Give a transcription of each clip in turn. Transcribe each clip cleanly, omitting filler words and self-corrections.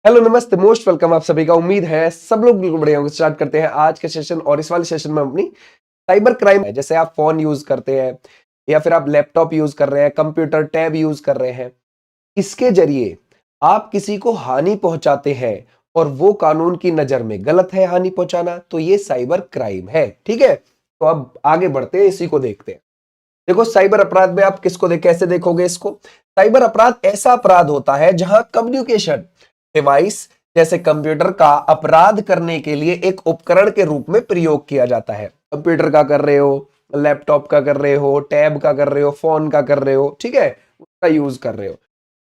Hello नमस्ते most welcome आप सभी का। उम्मीद है सब लोग बिल्कुल बढ़िया होंगे। स्टार्ट करते हैं आज के सेशन और इस वाले सेशन में अपनी साइबर क्राइम है। जैसे आप फोन यूज करते हैं या फिर आप लैपटॉप यूज कर रहे हैं, कंप्यूटर टैब यूज कर रहे हैं, इसके जरिए आप किसी को हानि पहुंचाते हैं और वो कानून की नजर में गलत है हानि पहुंचाना, तो ये साइबर क्राइम है। ठीक है, तो अब आगे बढ़ते हैं, इसी को देखते हैं। देखो, साइबर अपराध में आप कैसे देखोगे इसको। साइबर अपराध ऐसा अपराध होता है जहां कम्युनिकेशन डिवाइस जैसे कंप्यूटर का अपराध करने के लिए एक उपकरण के रूप में प्रयोग किया जाता है। कंप्यूटर का कर रहे हो, लैपटॉप का कर रहे हो, टैब का कर रहे हो, फोन का कर रहे हो, ठीक है, उसका यूज कर रहे हो।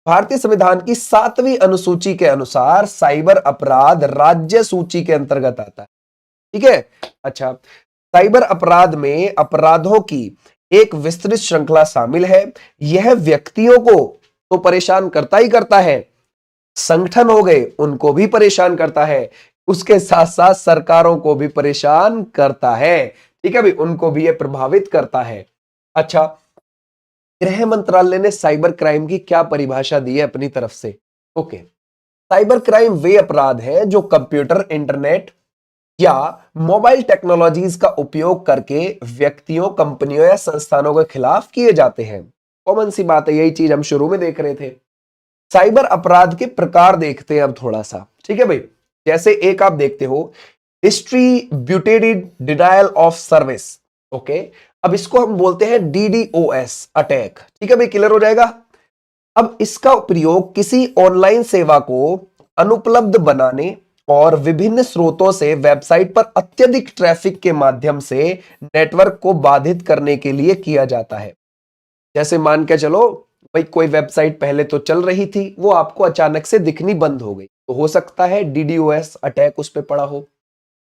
भारतीय संविधान की 7वीं अनुसूची के अनुसार साइबर अपराध राज्य सूची के अंतर्गत आता है। ठीक है, अच्छा, साइबर अपराध में अपराधों की एक विस्तृत श्रृंखला शामिल है। यह व्यक्तियों को तो परेशान करता ही करता है, संगठन हो गए उनको भी परेशान करता है, उसके साथ साथ सरकारों को भी परेशान करता है। ठीक है भाई, उनको भी यह प्रभावित करता है। अच्छा, गृह मंत्रालय ने साइबर क्राइम की क्या परिभाषा दी है अपनी तरफ से। ओके, साइबर क्राइम वे अपराध है जो कंप्यूटर, इंटरनेट या मोबाइल टेक्नोलॉजीज का उपयोग करके व्यक्तियों, कंपनियों या संस्थानों के खिलाफ किए जाते हैं। कॉमन सी बात है, यही चीज हम शुरू में देख रहे थे। साइबर अपराध के प्रकार देखते हैं अब थोड़ा सा। ठीक है भाई, जैसे एक आप देखते हो distributed denial of service. Okay, अब इसको हम बोलते हैं DDoS अटैक। ठीक है भाई, क्लियर हो जाएगा। अब इसका प्रयोग किसी ऑनलाइन सेवा को अनुपलब्ध बनाने और विभिन्न स्रोतों से वेबसाइट पर अत्यधिक ट्रैफिक के माध्यम से नेटवर्क को बाधित करने के लिए किया जाता है। जैसे मान के चलो भाई, कोई वेबसाइट पहले तो चल रही थी, वो आपको अचानक से दिखनी बंद हो गई, तो हो सकता है DDoS अटैक उस पर पड़ा हो।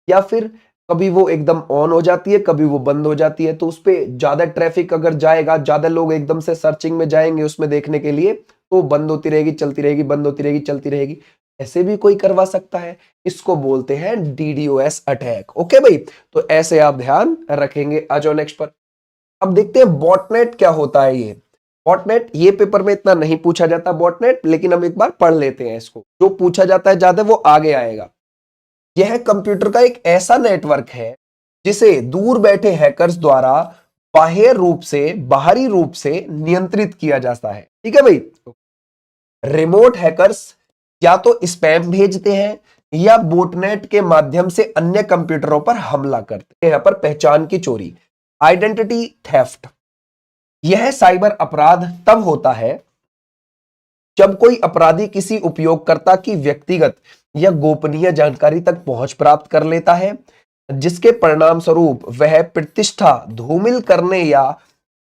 या फिर कभी वो एकदम ऑन हो जाती है, कभी वो बंद हो जाती है, तो उस पर ज्यादा ट्रैफिक अगर जाएगा, ज्यादा लोग एकदम से सर्चिंग में जाएंगे उसमें देखने के लिए, तो बंद होती रहेगी, चलती रहेगी, बंद होती रहेगी, चलती रहेगी। ऐसे भी कोई करवा सकता है, इसको बोलते हैं DDoS अटैक। ओके भाई, तो ऐसे आप ध्यान रखेंगे। आ जाओ नेक्स्ट पर। अब देखते हैं बॉटनेट क्या होता है। ये बॉटनेट, ये पेपर में इतना नहीं पूछा जाता बॉटनेट, लेकिन हम एक बार पढ़ लेते हैं इसको। जो पूछा जाता है ज्यादा वो आगे आएगा। यह कंप्यूटर का एक ऐसा नेटवर्क है जिसे दूर बैठे हैकर्स द्वारा बाहरी रूप से नियंत्रित किया जाता है। ठीक है भाई, रिमोट हैकर्स या तो स्पैम भेजते हैं या बोटनेट के माध्यम से अन्य कंप्यूटरों पर हमला करते हैं। यहां पर पहचान की चोरी, आइडेंटिटी थेफ्ट। यह साइबर अपराध तब होता है जब कोई अपराधी किसी उपयोगकर्ता की व्यक्तिगत या गोपनीय जानकारी तक पहुंच प्राप्त कर लेता है, जिसके परिणाम स्वरूप वह प्रतिष्ठा धूमिल करने या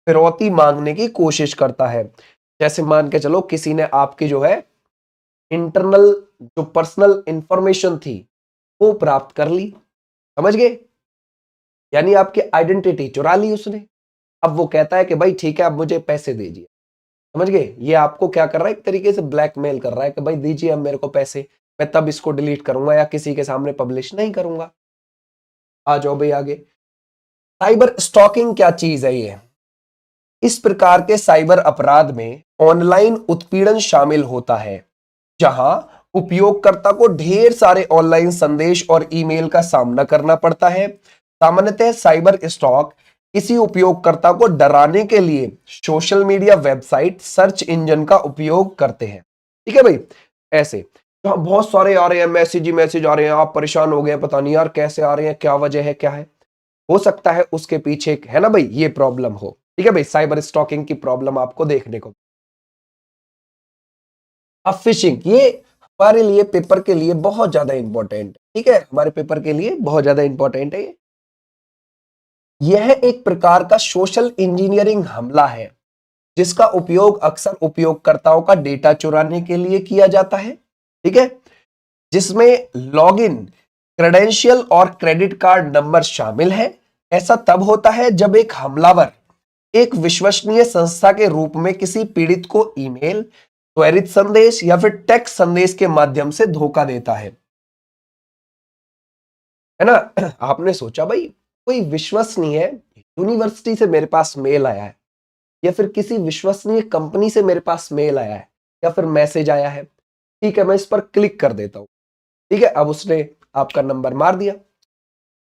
फिरौती मांगने की कोशिश करता है। जैसे मान के चलो किसी ने आपकी जो है इंटरनल, जो पर्सनल इंफॉर्मेशन थी, वो प्राप्त कर ली, समझ गए, यानी आपकी आइडेंटिटी चुरा ली उसने। अब वो कहता है कि भाई ठीक है, अब मुझे पैसे दीजिए। समझ गए, ये आपको क्या कर रहा है, एक तरीके से ब्लैकमेल कर रहा है कि भाई दीजिए अब मेरे को पैसे, मैं तब इसको डिलीट करूंगा या किसी के सामने पब्लिश नहीं करूंगा। आ जाओ भाई आगे। साइबर स्टॉकिंग क्या चीज है ये। इस प्रकार के साइबर अपराध में ऑनलाइन उत्पीड़न शामिल होता है, जहां उपयोगकर्ता को ढेर सारे ऑनलाइन संदेश और ईमेल का सामना करना पड़ता है। सामान्यतः साइबर स्टॉक किसी उपयोगकर्ता को डराने के लिए social media, website, search engine का उपयोग करते हैं। ठीक है भाई, ऐसे तो बहुत सारे आ रहे हैं, मैसेज ही मैसेज आ रहे हैं, आप परेशान हो गए, पता नहीं यार कैसे आ रहे हैं, क्या वजह है, क्या है। हो सकता है उसके पीछे है ना भाई ये प्रॉब्लम हो। ठीक है भाई, साइबर स्टॉकिंग की प्रॉब्लम आपको देखने को। अब फिशिंग, ये हमारे लिए पेपर के लिए बहुत ज्यादा इंपॉर्टेंट है। ठीक है, हमारे पेपर के लिए बहुत ज्यादा इंपॉर्टेंट है। यह एक प्रकार का सोशल इंजीनियरिंग हमला है जिसका उपयोग अक्सर उपयोगकर्ताओं का डेटा चुराने के लिए किया जाता है। ठीक है, जिसमें लॉगिन क्रेडेंशियल और क्रेडिट कार्ड नंबर शामिल है। ऐसा तब होता है जब एक हमलावर एक विश्वसनीय संस्था के रूप में किसी पीड़ित को ईमेल, त्वरित संदेश या फिर टेक्स्ट संदेश के माध्यम से धोखा देता है ना। आपने सोचा भाई कोई विश्वसनीय यूनिवर्सिटी से मेरे पास मेल आया है, या फिर किसी विश्वसनीय कंपनी से मेरे पास मेल आया है, या फिर मैसेज आया है, ठीक है, मैं इस पर क्लिक कर देता हूँ। ठीक है, अब उसने आपका नंबर मार दिया,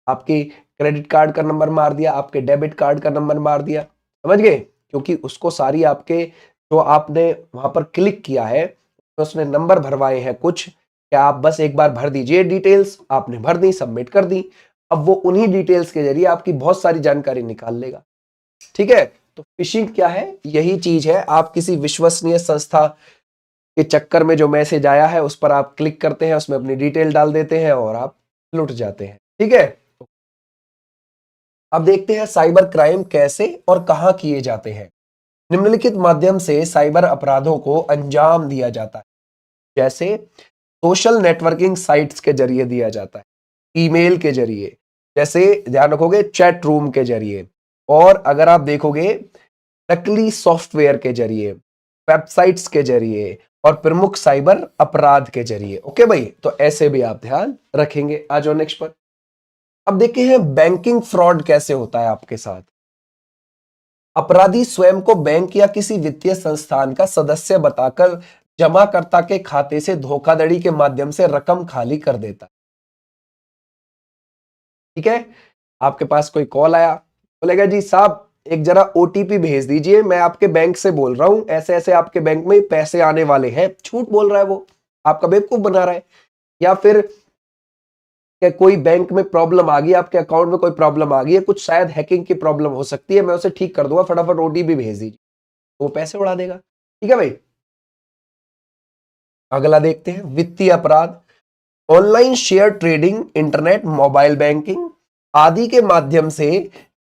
आपकी क्रेडिट कार्ड का नंबर मार दिया, आपके डेबिट कार्ड का नंबर मार दिया, समझ गए? क्योंकि उसको सारी आपके जो आपने वहां पर क्लिक किया है तो उसने नंबर भरवाए हैं कुछ, क्या आप बस एक बार भर दीजिए डिटेल्स, आपने भर दी, सबमिट कर दी। अब वो उन्हीं डिटेल्स के जरिए आपकी बहुत सारी जानकारी निकाल लेगा। ठीक है, तो फिशिंग क्या है? यही चीज है, आप किसी विश्वसनीय संस्था के चक्कर में जो मैसेज आया है उस पर आप क्लिक करते हैं, उसमें अपनी डिटेल डाल देते हैं और आप लुट जाते हैं। ठीक है, अब देखते हैं साइबर क्राइम कैसे और कहां किए जाते हैं। निम्नलिखित माध्यम से साइबर अपराधों को अंजाम दिया जाता है, जैसे सोशल नेटवर्किंग साइट्स के जरिए दिया जाता है, ईमेल के जरिए, जैसे ध्यान रखोगे चैट रूम के जरिए, और अगर आप देखोगे नकली सॉफ्टवेयर के जरिए, वेबसाइट्स के जरिए और प्रमुख साइबर अपराध के जरिए। ओके भाई, तो ऐसे भी आप ध्यान रखेंगे। आ जाओ नेक्स्ट पर। अब देखते हैं बैंकिंग फ्रॉड कैसे होता है आपके साथ। अपराधी स्वयं को बैंक या किसी वित्तीय संस्थान का सदस्य बताकर जमाकर्ता के खाते से धोखाधड़ी के माध्यम से रकम खाली कर देता है। ठीक है, आपके पास कोई कॉल आया, बोलेगा जी साहब एक जरा ओटीपी भेज दीजिए, मैं आपके बैंक से बोल रहा हूं, ऐसे ऐसे आपके बैंक में पैसे आने वाले हैं। झूठ बोल रहा है वो, आपका बेवकूफ बना रहा है। या फिर कि कोई बैंक में प्रॉब्लम आ गई, आपके अकाउंट में कोई प्रॉब्लम आ गई है, कुछ शायद हैकिंग की प्रॉब्लम हो सकती है, मैं उसे ठीक कर दूंगा, फटाफट ओटीपी भेज दीजिए, तो वो पैसे उड़ा देगा। ठीक है भाई, अगला देखते हैं वित्तीय अपराध। Online share trading, internet, mobile banking आदि के माध्यम से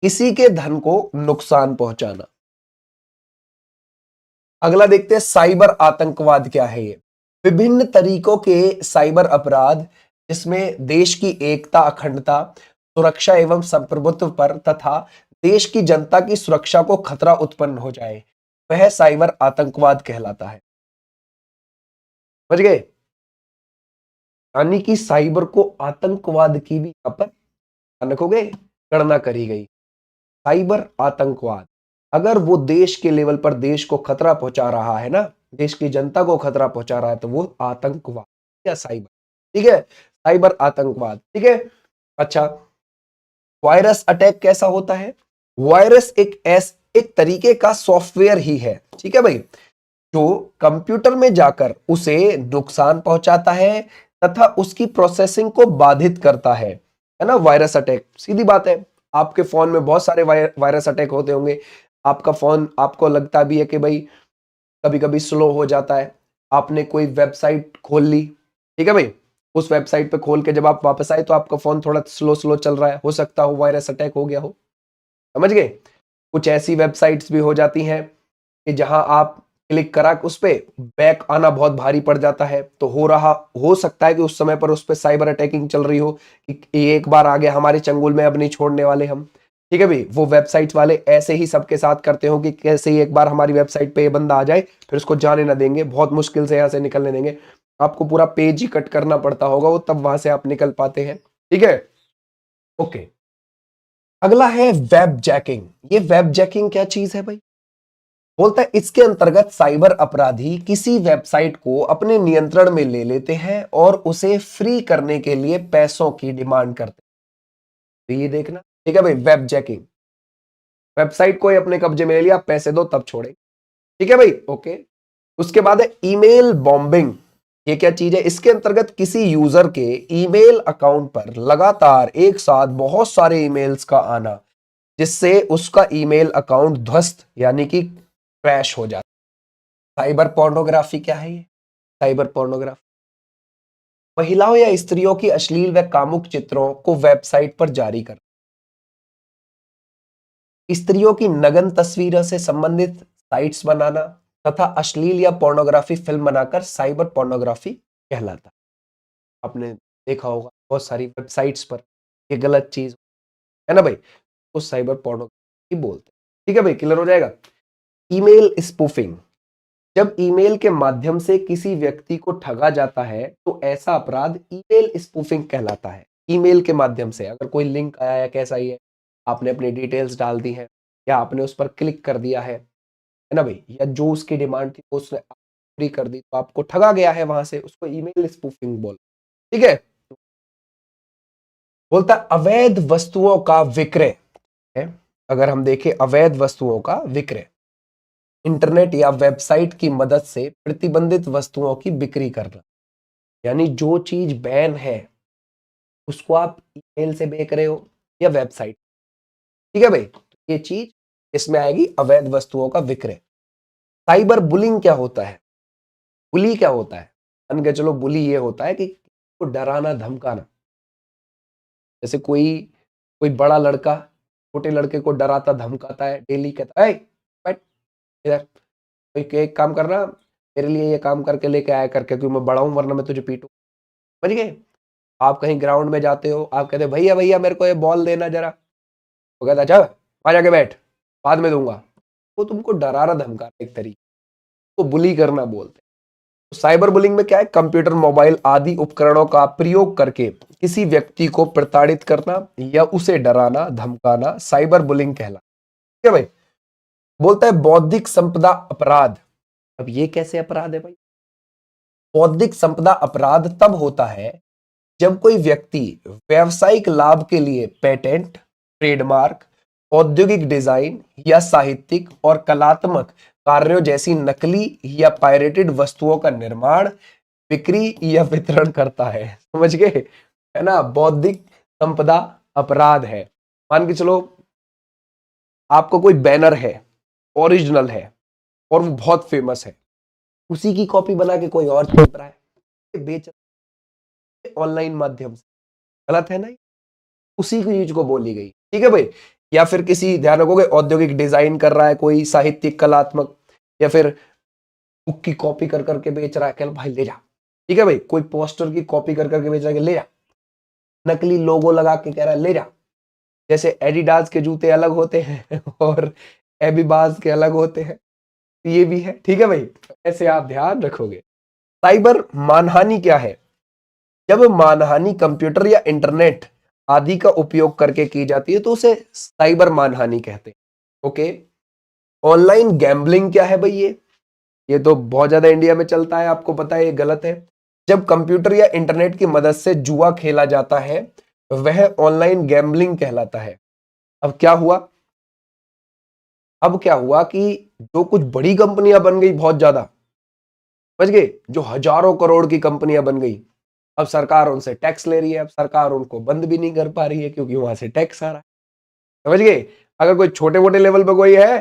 किसी के धन को नुकसान पहुंचाना। अगला देखते हैं साइबर आतंकवाद क्या है। ये विभिन्न तरीकों के साइबर अपराध जिसमें देश की एकता, अखंडता, सुरक्षा एवं संप्रभुत्व पर तथा देश की जनता की सुरक्षा को खतरा उत्पन्न हो जाए, वह साइबर आतंकवाद कहलाता है। समझ गए? यानी कि साइबर को आतंकवाद की भी यहां पर ध्यान रखोगे गणना करी गई। साइबर आतंकवाद, अगर वो देश के लेवल पर देश को खतरा पहुंचा रहा है ना, देश की जनता को खतरा पहुंचा रहा है, तो वो आतंकवाद या साइबर। ठीक है, साइबर आतंकवाद। ठीक है, अच्छा वायरस अटैक कैसा होता है? वायरस एक तरीके का सॉफ्टवेयर ही है, ठीक है भाई, जो कंप्यूटर में जाकर उसे नुकसान पहुंचाता है तथा उसकी प्रोसेसिंग को बाधित करता है ना। वायरस अटैक सीधी बात है, आपके फोन में बहुत सारे वायरस अटैक होते होंगे। आपका फोन आपको लगता भी है कि भाई कभी कभी स्लो हो जाता है, आपने कोई वेबसाइट खोल ली, ठीक है भाई, उस वेबसाइट पे खोल के जब आप वापस आए तो आपका फोन थोड़ा स्लो स्लो चल रहा है, हो सकता हो वायरस अटैक हो गया हो। समझ गए? कुछ ऐसी वेबसाइट्स भी हो जाती हैं कि जहां आप क्लिक करा उस पे बैक आना बहुत भारी पड़ जाता है, तो हो सकता है कि उस समय पर उस पे साइबर अटैकिंग चल रही हो कि ये एक बार आ गया हमारे चंगुल में, अब नहीं छोड़ने वाले हम। ठीक है भाई, वो वेबसाइट वाले ऐसे ही सबके साथ करते हो कि कैसे ही एक बार हमारी वेबसाइट पे ये बंदा आ जाए फिर उसको जाने ना देंगे, बहुत मुश्किल से यहाँ से निकलने देंगे, आपको पूरा पेज ही कट करना पड़ता होगा वो, तब वहां से आप निकल पाते हैं। ठीक है, ओके। अगला है वेब जैकिंग। ये वेब जैकिंग क्या चीज है भाई? बोलता है इसके अंतर्गत साइबर अपराधी किसी वेबसाइट को अपने नियंत्रण में ले लेते हैं और उसे फ्री करने के लिए पैसों की डिमांड करते हैं। तो ये देखना, ठीक है भाई, वेब जैकिंग, वेबसाइट को ही अपने कब्जे में ले लिया, पैसे दो तब छोड़े। ठीक है भाई, ओके। उसके बाद है ईमेल बॉम्बिंग। ये क्या चीज है? इसके अंतर्गत किसी यूजर के ईमेल अकाउंट पर लगातार एक साथ बहुत सारे ईमेल्स का आना, जिससे उसका ईमेल अकाउंट ध्वस्त यानी कि क्रैश हो जाता है। साइबर पोर्नोग्राफी क्या है? ये साइबर पोर्नोग्राफी महिलाओं या स्त्रियों की अश्लील व कामुक चित्रों को वेबसाइट पर जारी कर, स्त्रियों की नग्न तस्वीरों से संबंधित साइट्स बनाना तथा अश्लील या पोर्नोग्राफी फिल्म बनाकर साइबर पोर्नोग्राफी कहलाता है। आपने देखा होगा बहुत सारी वेबसाइट्स पर ये गलत चीज है ना भाई, तो साइबर पोर्नोग्राफी बोलते हैं। ठीक है भाई, क्लियर हो जाएगा। ईमेल स्पूफिंग, जब ईमेल के माध्यम से किसी व्यक्ति को ठगा जाता है तो ऐसा अपराध ईमेल स्पूफिंग कहलाता है। ईमेल के माध्यम से अगर कोई लिंक आया है, कैसा ही है, आपने अपनी डिटेल्स डाल दी है या आपने उस पर क्लिक कर दिया है ना भाई, या जो उसकी डिमांड थी उसने पूरी कर दी तो आपको ठगा गया है वहां से, उसको ईमेल स्पूफिंग बोल। ठीक है, बोलता अवैध वस्तुओं का विक्रय है। अगर हम देखें अवैध वस्तुओं का विक्रय, इंटरनेट या वेबसाइट की मदद से प्रतिबंधित वस्तुओं की बिक्री करना, यानी जो चीज बैन है उसको आप ईमेल से बेच रहे हो या वेबसाइट। ठीक है भाई, तो ये चीज इसमें आएगी अवैध वस्तुओं का विक्रय। साइबर बुलिंग क्या होता है? बुली क्या होता है? मान के चलो बुली ये होता है कि को डराना धमकाना। जैसे कोई कोई बड़ा लड़का छोटे लड़के को डराता धमकाता है, डेली कहता है बैठ इधर, तो एक काम करना, मेरे लिए ये काम करके लेके आया करके, क्योंकि मैं बड़ा हूं वरना मैं तुझे पीटू। समझ गए? आप कहीं ग्राउंड में जाते हो, आप कहते भैया भैया मेरे को ये बॉल देना जरा, वो कहता अच्छा आ जाके बैठ, बाद में दूंगा। वो तुमको डराना धमकाना एक तरीके, तो बुली करना बोलते हैं। तो साइबर बुलिंग में क्या है? कंप्यूटर, मोबाइल आदि उपकरणों का प्रयोग करके किसी व्यक्ति को प्रताड़ित करना या उसे डराना धमकाना साइबर बुलिंग कहलाता है। ठीक है भाई, बोलता है बौद्धिक संपदा अपराध। अब ये कैसे अपराध है भाई? बौद्धिक संपदा अपराध तब होता है जब कोई व्यक्ति व्यावसायिक लाभ के लिए पेटेंट, ट्रेडमार्क, औद्योगिक डिजाइन या साहित्यिक और कलात्मक कार्यों जैसी नकली या पायरेटेड वस्तुओं का निर्माण, बिक्री या वितरण करता है। समझ गए? है ना, बौद्धिक संपदा अपराध है। मान के चलो आपको कोई बैनर है, ओरिजिनल है और वो बहुत फेमस है, उसी की कॉपी बना के कोई और छाप रहा है, बेच ऑनलाइन माध्यम से, गलत है ना? उसी की चीज को बोली गई। ठीक है भाई, या फिर किसी ध्यान रखोगे औद्योगिक डिजाइन कर रहा है कोई, साहित्यिक कलात्मक, या फिर बुक की कॉपी कर करके बेच रहा है, कल भाई ले जा। ठीक है भाई, कोई पोस्टर की कॉपी कर करके बेच रहा है, ले जा। नकली लोगो लगा के कह रहा है ले जा। जैसे एडिडास के जूते अलग होते हैं और एबिबास के अलग होते हैं, ये भी है। ठीक है भाई, ऐसे आप ध्यान रखोगे। साइबर मानहानि क्या है? जब मानहानि कंप्यूटर या इंटरनेट आदि का उपयोग करके की जाती है तो उसे साइबर मानहानि कहते हैं। ओके, ऑनलाइन गैम्बलिंग क्या है भाई? ये तो बहुत ज्यादा इंडिया में चलता है, आपको पता है ये गलत है। जब कंप्यूटर या इंटरनेट की मदद से जुआ खेला जाता है वह ऑनलाइन गैम्बलिंग कहलाता है। अब क्या हुआ? अब क्या हुआ कि जो कुछ बड़ी कंपनियां बन गई, बहुत ज्यादा समझ गए, जो हजारों करोड़ की कंपनियां बन गई, अब सरकार उनसे टैक्स ले रही है। अब सरकार उनको बंद भी नहीं कर पा रही है क्योंकि वहां से टैक्स आ रहा है। समझ गए? अगर कोई छोटे मोटे लेवल पर कोई है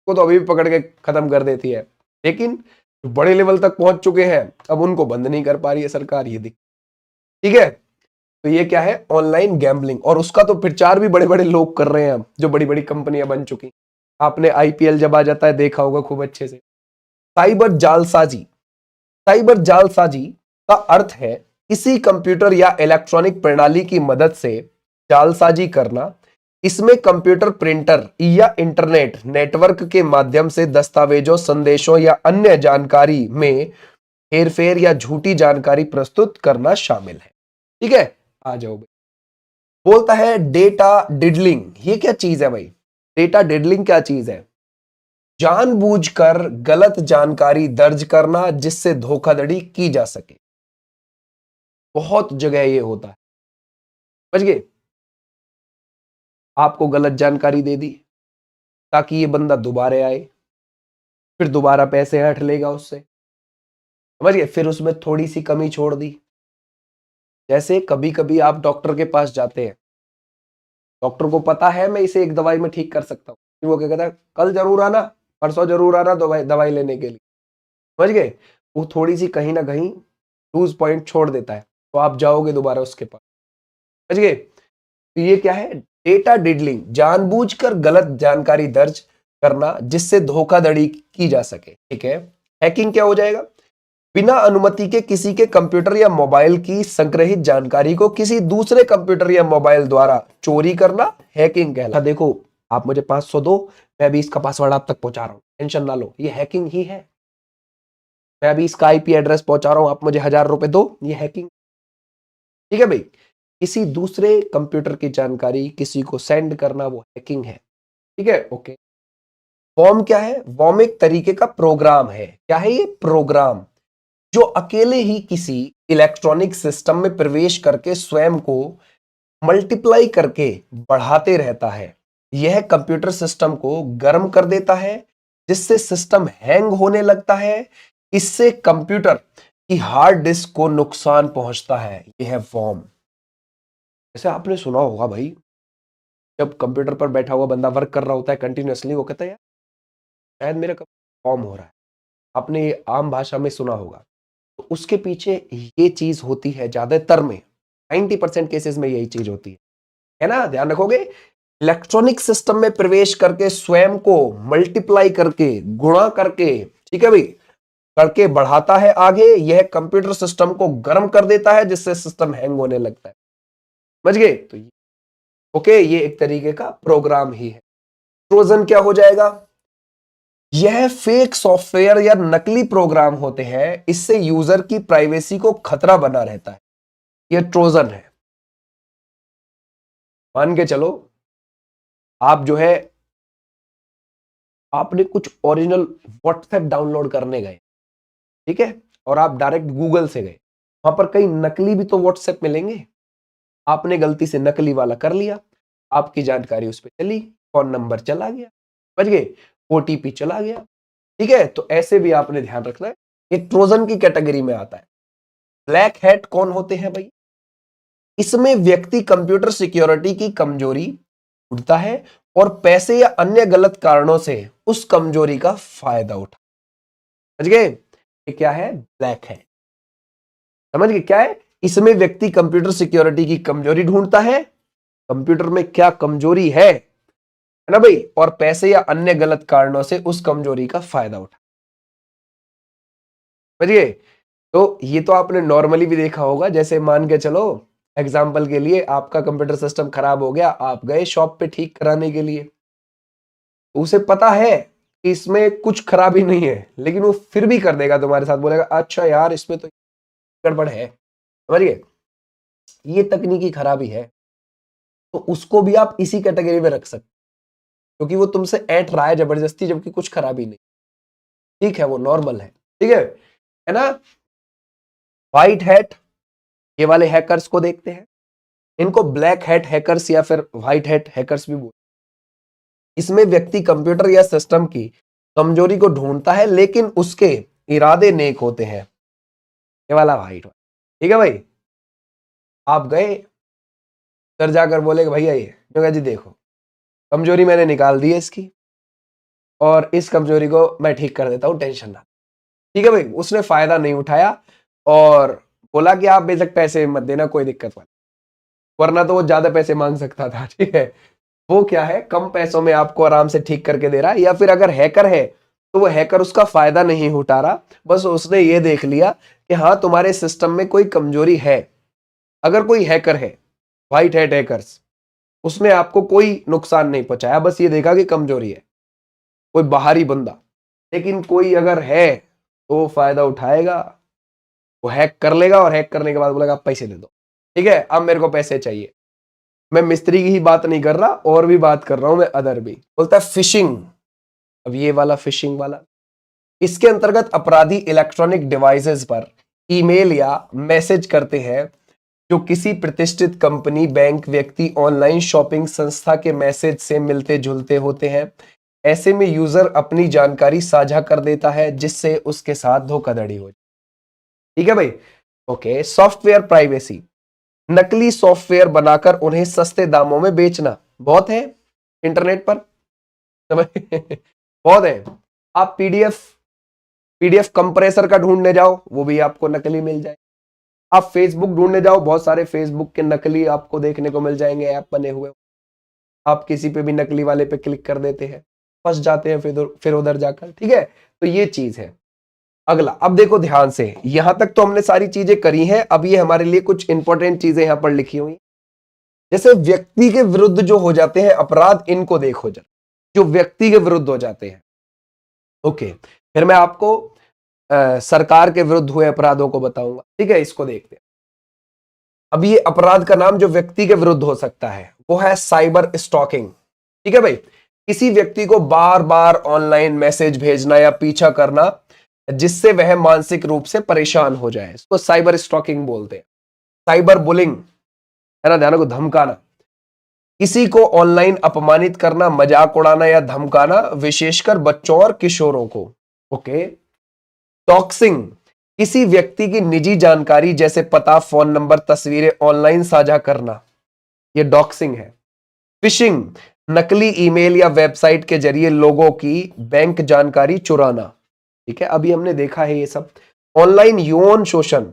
वो तो अभी भी पकड़ के खत्म कर देती है, लेकिन जो बड़े लेवल तक पहुंच चुके हैं अब उनको बंद नहीं कर पा रही है सरकार, ये दिख। ठीक है, तो ये क्या है? Online gambling. और उसका तो प्रचार भी बड़े बड़े लोग कर रहे हैं, जो बड़ी बड़ी कंपनियां बन चुकी। आपने आईपीएल जब आ जाता है देखा होगा खूब अच्छे से। साइबर जालसाजी। साइबर जालसाजी का अर्थ है किसी कंप्यूटर या इलेक्ट्रॉनिक प्रणाली की मदद से जालसाजी करना। इसमें कंप्यूटर, प्रिंटर या इंटरनेट नेटवर्क के माध्यम से दस्तावेजों, संदेशों या अन्य जानकारी में हेरफेर या झूठी जानकारी प्रस्तुत करना शामिल है। ठीक है, आ जाओ भाई। बोलता है डेटा डिडलिंग, ये क्या चीज है भाई? डेटा डिडलिंग क्या चीज है? जानबूझकर गलत जानकारी दर्ज करना जिससे धोखाधड़ी की जा सके। बहुत जगह ये होता है, समझ गए? आपको गलत जानकारी दे दी ताकि ये बंदा दोबारा आए, फिर दोबारा पैसे हट लेगा उससे। समझ गए? फिर उसमें थोड़ी सी कमी छोड़ दी। जैसे कभी कभी आप डॉक्टर के पास जाते हैं, डॉक्टर को पता है मैं इसे एक दवाई में ठीक कर सकता हूँ, फिर वो क्या कहता है कल जरूर आना, परसों जरूर आना दवाई दवाई लेने के लिए। समझ गए? वो थोड़ी सी कहीं ना कहीं लूज पॉइंट छोड़ देता है, तो आप जाओगे दोबारा उसके पास। समझ गए? तो ये क्या है? डेटा डिडलिंग, जानबूझकर गलत जानकारी दर्ज करना जिससे धोखाधड़ी की जा सके। ठीक है, हैकिंग क्या हो जाएगा? बिना अनुमति के किसी के कंप्यूटर या मोबाइल की संग्रहित जानकारी को किसी दूसरे कंप्यूटर या मोबाइल द्वारा चोरी करना हैकिंग कहलाता है। देखो, आप मुझे 500 दो, मैं अभी इसका पासवर्ड आप तक पहुंचा रहा हूं, टेंशन ना लो, ये हैकिंग ही है। मैं अभी इसका आईपी एड्रेस पहुंचा रहा हूं, आप मुझे 1000 रुपए दो, ये हैकिंग। ठीक है भाई, किसी दूसरे कंप्यूटर की जानकारी किसी को सेंड करना वो हैकिंग है। ठीक है, ओके। वॉर्म क्या है? वॉर्म एक तरीके का प्रोग्राम है। क्या है ये? प्रोग्राम, जो अकेले ही किसी इलेक्ट्रॉनिक सिस्टम में प्रवेश करके स्वयं को मल्टीप्लाई करके बढ़ाते रहता है। यह कंप्यूटर सिस्टम को गर्म कर देता है, जिससे सिस्टम हैंग होने लगता है। इससे कंप्यूटर की हार्ड डिस्क को नुकसान पहुंचता है। यह है वॉर्म। जैसे आपने सुना होगा भाई, जब कंप्यूटर पर बैठा हुआ बंदा वर्क कर रहा होता है कंटिन्यूअसली, वो कहता है यार शायद मेरा वॉर्म हो रहा है। आपने ये आम भाषा में सुना होगा। तो उसके पीछे ये चीज होती है, ज्यादातर में 90% केसेस में यही चीज होती है ना? ध्यान रखोगे। इलेक्ट्रॉनिक सिस्टम में प्रवेश करके स्वयं को मल्टीप्लाई करके, गुणा करके, ठीक है भाई, करके बढ़ाता है आगे। यह कंप्यूटर सिस्टम को गर्म कर देता है, जिससे सिस्टम हैंग होने लगता है। समझ गए? तो ओके, ये एक तरीके का प्रोग्राम ही है। ट्रोजन क्या हो जाएगा? यह फेक सॉफ्टवेयर या नकली प्रोग्राम होते हैं। इससे यूजर की प्राइवेसी को खतरा बना रहता है। यह ट्रोजन है। मान के चलो, आप जो है, आपने कुछ ओरिजिनल व्हाट्सएप डाउनलोड करने गए, ठीक है, और आप डायरेक्ट गूगल से गए। वहां पर कई नकली भी तो व्हाट्सएप मिलेंगे। आपने गलती से नकली वाला कर लिया, आपकी जानकारी उस पर चली, फोन नंबर चला गया, समझ गए, ओटीपी चला गया, ठीक है। तो ऐसे भी आपने ध्यान रखना है, ये ट्रोजन की कैटेगरी में आता है। ब्लैक हैट कौन होते हैं भाई? इसमें व्यक्ति कंप्यूटर सिक्योरिटी की कमजोरी ढूंढता है और पैसे या अन्य गलत कारणों से उस कमजोरी का फायदा उठा। समझ गए? ये क्या है? Black hat. समझ गए क्या है? इसमें व्यक्ति कंप्यूटर सिक्योरिटी की कमजोरी ढूंढता है, कंप्यूटर में क्या कमजोरी है ना भाई, और पैसे या अन्य गलत कारणों से उस कमजोरी का फायदा उठा। समझिए? तो ये तो आपने नॉर्मली भी देखा होगा। जैसे मान के चलो, एग्जाम्पल के लिए, आपका कंप्यूटर सिस्टम खराब हो गया, आप गए शॉप पे ठीक कराने के लिए, उसे पता है कि इसमें कुछ खराबी नहीं है, लेकिन वो फिर भी कर देगा तुम्हारे साथ, बोलेगा अच्छा यार इसमें तो गड़बड़ है। समझिए? ये तकनीकी खराबी है। तो उसको भी आप इसी कैटेगरी में रख सकते, क्योंकि वो तुमसे ऐंठ रहा है जबरदस्ती, जबकि कुछ खराबी नहीं। ठीक है, वो नॉर्मल है। ठीक है ना? व्हाइट हैट, ये वाले हैकर्स को देखते हैं। इनको ब्लैक हैट हैकर्स या फिर व्हाइट हैट हैकर्स भी बोलते हैं। इसमें व्यक्ति कंप्यूटर या सिस्टम की कमजोरी को ढूंढता है, लेकिन उसके इरादे नेक होते हैं। ये वाला व्हाइट, ठीक है भाई। आप गए, सर जाकर बोले कि भैया ये, जो जी देखो कमजोरी मैंने निकाल दी है इसकी, और इस कमजोरी को मैं ठीक कर देता हूं, टेंशन ना। ठीक है भाई, उसने फायदा नहीं उठाया और बोला कि आप बेशक पैसे मत देना, कोई दिक्कत नहीं, वरना तो वो ज्यादा पैसे मांग सकता था। ठीक है, वो क्या है, कम पैसों में आपको आराम से ठीक करके दे रहा है। या फिर अगर हैकर है तो वो हैकर उसका फायदा नहीं उठा रहा, बस उसने ये देख लिया कि हाँ तुम्हारे सिस्टम में कोई कमजोरी है। अगर कोई हैकर है, व्हाइट हैट हैकर्स, उसने आपको कोई नुकसान नहीं पहुंचाया, बस ये देखा कि कमजोरी है, कोई बाहरी बंदा। लेकिन कोई अगर है तो वो फायदा उठाएगा, वो हैक कर लेगा और हैक करने के बाद बोलेगा आप पैसे दे दो। ठीक है, अब मेरे को पैसे चाहिए। मैं मिस्त्री की ही बात नहीं कर रहा, और भी बात कर रहा हूं मैं, अदर भी। बोलता है फिशिंग। अब ये वाला फिशिंग वाला, इसके अंतर्गत अपराधी इलेक्ट्रॉनिक डिवाइसेस पर ईमेल या मैसेज करते हैं जो किसी प्रतिष्ठित कंपनी, बैंक, व्यक्ति, ऑनलाइन शॉपिंग संस्था के मैसेज से मिलते जुलते होते हैं। ऐसे में यूजर अपनी जानकारी साझा कर देता है, जिससे उसके साथ धोखाधड़ी हो जाए। ठीक है भाई। ओके, सॉफ्टवेयर प्राइवेसी, नकली सॉफ्टवेयर बनाकर उन्हें सस्ते दामों में बेचना बहुत है इंटरनेट पर। समझ बहुत है। आप पीडीएफ पीडीएफ कंप्रेसर का ढूंढने जाओ, वो भी आपको नकली मिल जाए। आप फेसबुक ढूंढने जाओ, बहुत सारे फेसबुक के नकली आपको देखने को मिल जाएंगे, ऐप बने हुए। आप किसी पे भी नकली वाले पे क्लिक कर देते हैं, फंस जाते हैं फिर उधर जाकर। ठीक है, तो ये चीज है। अगला, अब देखो ध्यान से, यहां तक तो हमने सारी चीजें करी हैं। अब ये हमारे लिए कुछ इंपॉर्टेंट चीजें यहां पर लिखी हुई, जैसे व्यक्ति के विरुद्ध जो हो जाते हैं अपराध, इनको देखो जरा, जो व्यक्ति के विरुद्ध हो जाते हैं। ओके, फिर मैं आपको सरकार के विरुद्ध हुए अपराधों को बताऊंगा। ठीक है, इसको देखते हैं। अब ये अपराध का नाम जो व्यक्ति के विरुद्ध हो सकता है वो है साइबर स्टॉकिंग। ठीक है भाई, किसी व्यक्ति को बार बार ऑनलाइन मैसेज भेजना या पीछा करना जिससे वह मानसिक रूप से परेशान हो जाए, इसको साइबर स्टॉकिंग बोलते हैं। साइबर बुलिंग है ना, ध्यान को धमकाना, किसी को ऑनलाइन अपमानित करना, मजाक उड़ाना या धमकाना, विशेषकर बच्चों और किशोरों को। ओके। डॉक्सिंग, किसी व्यक्ति की निजी जानकारी जैसे पता, फोन नंबर, तस्वीरें ऑनलाइन साझा करना, यह डॉक्सिंग है। फिशिंग, नकली ईमेल या वेबसाइट के जरिए लोगों की बैंक जानकारी चुराना। ठीक है, अभी हमने देखा है ये सब। ऑनलाइन यौन शोषण,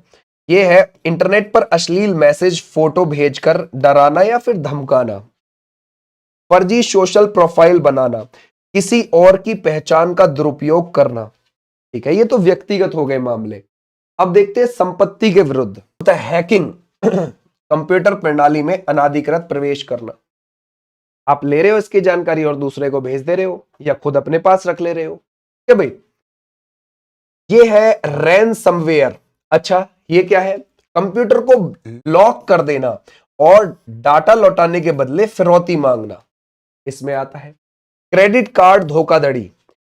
ये है इंटरनेट पर अश्लील मैसेज, फोटो भेजकर डराना या फिर धमकाना। फर्जी सोशल प्रोफाइल बनाना, किसी और की पहचान का दुरुपयोग करना। ठीक है, ये तो व्यक्तिगत हो गए मामले। अब देखते हैं संपत्ति के विरुद्ध होता है हैकिंग, कंप्यूटर प्रणाली में अनाधिकृत प्रवेश करना। आप ले रहे हो इसकी जानकारी और दूसरे को भेज दे रहे हो या खुद अपने पास रख ले रहे हो। क्या भाई, ये है रैनसमवेयर। अच्छा, ये क्या है? कंप्यूटर को लॉक कर देना और डाटा लौटाने के बदले फिरौती मांगना, इसमें आता है। क्रेडिट कार्ड धोखाधड़ी,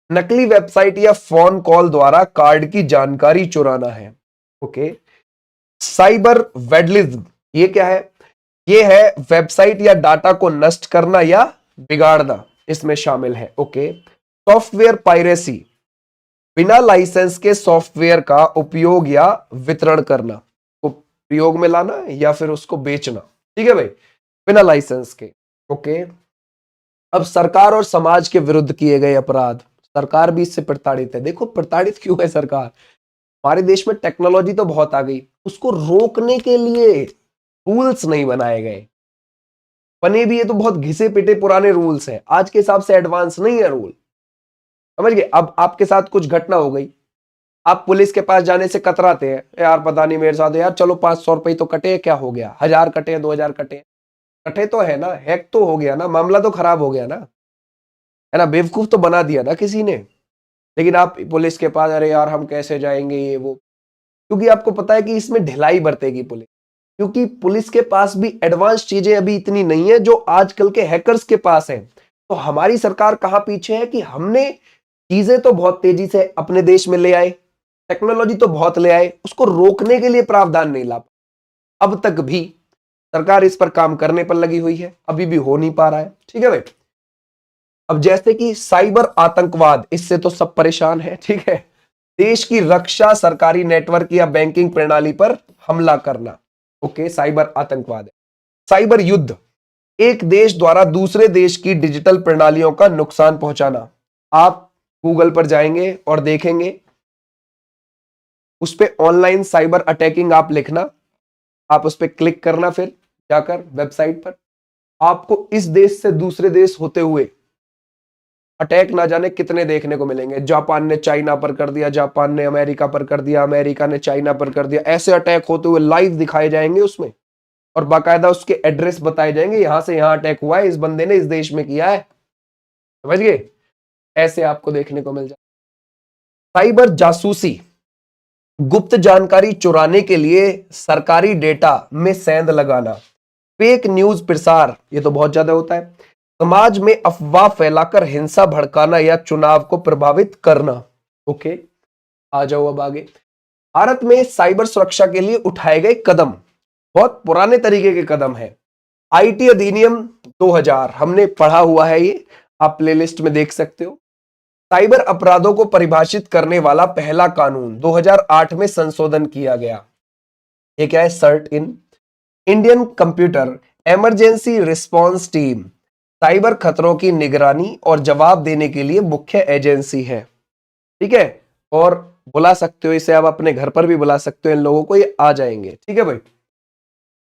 नकली वेबसाइट या फोन कॉल द्वारा कार्ड की जानकारी चुराना है। ओके। साइबर वैंडलिज्म, ये क्या है? ये है वेबसाइट या डाटा को नष्ट करना या बिगाड़ना, इसमें शामिल है। ओके। सॉफ्टवेयर पायरेसी, बिना लाइसेंस के सॉफ्टवेयर का उपयोग या वितरण करना, उपयोग में लाना या फिर उसको बेचना। ठीक है भाई, बिना लाइसेंस के। ओके। अब सरकार और समाज के विरुद्ध किए गए अपराध, सरकार भी इससे प्रताड़ित है। देखो प्रताड़ित क्यों है सरकार? हमारे देश में टेक्नोलॉजी तो बहुत आ गई, उसको रोकने के लिए रूल्स नहीं बनाए गए। बने भी ये तो बहुत घिसे पिटे पुराने रूल्स हैं, आज के हिसाब से एडवांस नहीं है रूल। समझ गए? अब आपके साथ कुछ घटना हो गई, आप पुलिस के पास जाने से कतराते हैं, यार पता नहीं मेरे साथ, यार चलो 500 रुपए तो कटे, क्या हो गया, 1000 कटे, 2000 कटे, कटे तो है ना, हैक तो हो गया ना, मामला तो खराब हो गया ना, है ना, बेवकूफ तो बना दिया ना किसी ने। लेकिन आप पुलिस के पास, अरे यार हम कैसे जाएंगे ये वो, क्योंकि आपको पता है कि इसमें ढिलाई बरतेगी पुलिस, क्योंकि पुलिस के पास भी एडवांस चीजें अभी इतनी नहीं है जो आजकल के हैकर्स के पास है। तो हमारी सरकार कहां पीछे है कि हमने चीजें तो बहुत तेजी से अपने देश में ले आए, टेक्नोलॉजी तो बहुत ले आए, उसको रोकने के लिए प्रावधान नहीं ला। अब तक भी सरकार इस पर काम करने पर लगी हुई है, अभी भी हो नहीं पा रहा है। ठीक है भाई। अब जैसे कि साइबर आतंकवाद, इससे तो सब परेशान है। ठीक है, देश की रक्षा, सरकारी नेटवर्क या बैंकिंग प्रणाली पर हमला करना। ओके, साइबर आतंकवाद है। साइबर युद्ध, एक देश द्वारा दूसरे देश की डिजिटल प्रणालियों का नुकसान पहुंचाना। आप गूगल पर जाएंगे और देखेंगे, उस पे ऑनलाइन साइबर अटैकिंग आप लिखना, आप उस पर क्लिक करना, फिर जाकर वेबसाइट पर आपको इस देश से दूसरे देश होते हुए अटैक ना जाने कितने देखने को मिलेंगे। जापान ने चाइना पर कर दिया, जापान ने अमेरिका पर कर दिया, अमेरिका ने चाइना पर कर दिया, ऐसे अटैक होते हुए लाइव दिखाए जाएंगे उसमें, और बाकायदा उसके एड्रेस बताए जाएंगे, यहां से यहां अटैक हुआ है, इस बंदे ने इस देश में किया है। समझ गए? ऐसे आपको देखने को मिल जाए। साइबर जासूसी, गुप्त जानकारी चुराने के लिए सरकारी डेटा में सेंध लगाना। फेक न्यूज प्रसार, ये तो बहुत ज्यादा होता है, समाज में अफवाह फैलाकर हिंसा भड़काना या चुनाव को प्रभावित करना। ओके, आ जाओ अब आगे। भारत में साइबर सुरक्षा के लिए उठाए गए कदम बहुत पुराने तरीके के कदम है। आईटी अधिनियम 2000 हमने पढ़ा हुआ है, ये आप प्लेलिस्ट में देख सकते हो। साइबर अपराधों को परिभाषित करने वाला पहला कानून 2008 में संशोधन किया गया। ये क्या है? CERT in Indian computer emergency response team cyber खतरों की निगरानी और जवाब देने के लिए मुख्य एजेंसी है। ठीक है, और बुला सकते हो इसे, आप अपने घर पर भी बुला सकते हो इन लोगों को, ये आ जाएंगे। ठीक है भाई।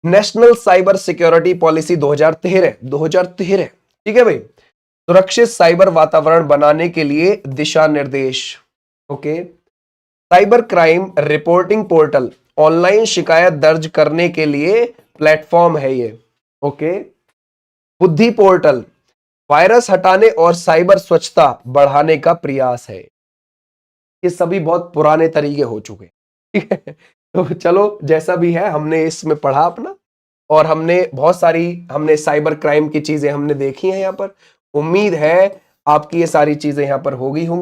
National cyber security policy 2013। ठीक है भाई। सुरक्षित साइबर वातावरण बनाने के लिए दिशा निर्देश। Okay. Cyber crime reporting portal, online शिकायत दर्ज करने के लिए प्लेटफॉर्म है ये। ओके। बुद्धि पोर्टल, वायरस हटाने और साइबर स्वच्छता बढ़ाने का प्रयास है। ये सभी बहुत पुराने तरीके हो चुके हैं। ठीक है, तो चलो जैसा भी है, हमने इसमें पढ़ा अपना, और हमने बहुत सारी हमने साइबर क्राइम की चीजें हमने देखी हैं यहाँ पर, उम्मीद है आपकी ये सारी चीजें यहाँ पर हो गई होंगी।